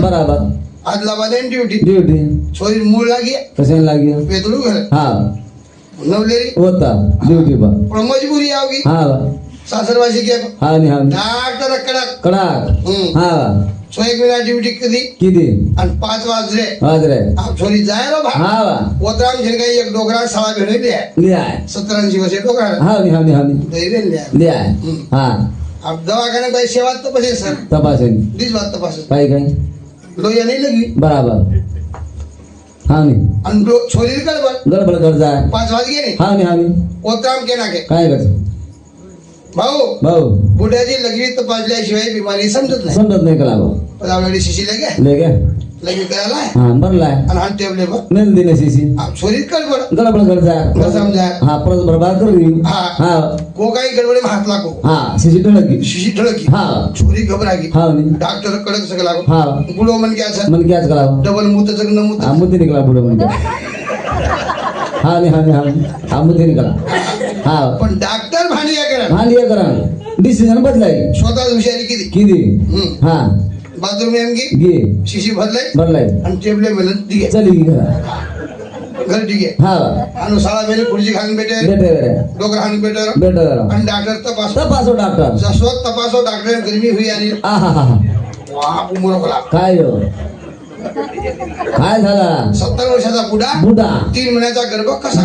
बराबर आदला बादेन duty duty छोरी मूळ लागी कशाने लागी पेतळू घर हा नवलेरी होता ड्यूटी पर पण मजबुरी आवगी हा सासरवासी के हा नि हा डॉक्टर कडक कडाक हा सो एक मिनिट ड्यूटी कधी किती आणि 5 वाजले वाजरे छोरी जाय रो भा हा ओत्राम झेन काही एक डोकरा साळा भेटले द्या लिहाय 17 वर्षे डोकरा हा नि हा नि हा नि दैवेन द्या लिहाय हा अब दवाखाने काही सेवा तपासे सर तपासेन दिस बात तपास काय काय लोया नाही लगी बराबर हा नि आणि छोरी गडबड गडबड कर जाय 5 वाज गेले हा नि हा नि ओत्राम के नाके काय कर भाऊ भाऊ बुड्याची लगी तपासल्याशिवाय बिमारी समजत नाही समजत नाही कला भाऊ पण आवडी शिशी लगे ले गे लगी करायला हा भरलाय आणि हान टेबले बघ मेल दिने सीसी छोरी गडबड गडबड कर जाय न समजाय हा परत बर्बाद कर दी हा हा को काही गडबडी में हात लागो हा सीसी टळकी शिशी ठळकी हा छोरी घबरागी हा नि डॉक्टर कडक सगळं लागो हा बुडो मन क्या छ मन क्या कला डबल मुत जग न मुत हा मुद्दे निकला बुडो म्हणजे हा नि हा नि हा मुद्दे निकला हा पण डॉक्टर भांडिया करा हा लिया करा डिसिजन बदलाई स्वतः हुशारी किती किती हा बाथरूम में की गे शिशी भरले बदलाई आणि टेबले मेल दिगे चली गी घरा घर दिगे हा आणि साळा मेले खुर्ची खान बेटे बेटे रे डोकर खान बेटे बेटे आणि डॉक्टर तपास तपासो डॉक्टर जसो तपासो डॉक्टर गर्मी हुई आणि आ हा हा वाह उमरो कला काय हो काय झाला 70 वर्षाचा बुडा बुडा 3 महिन्याचा गर्भ कसा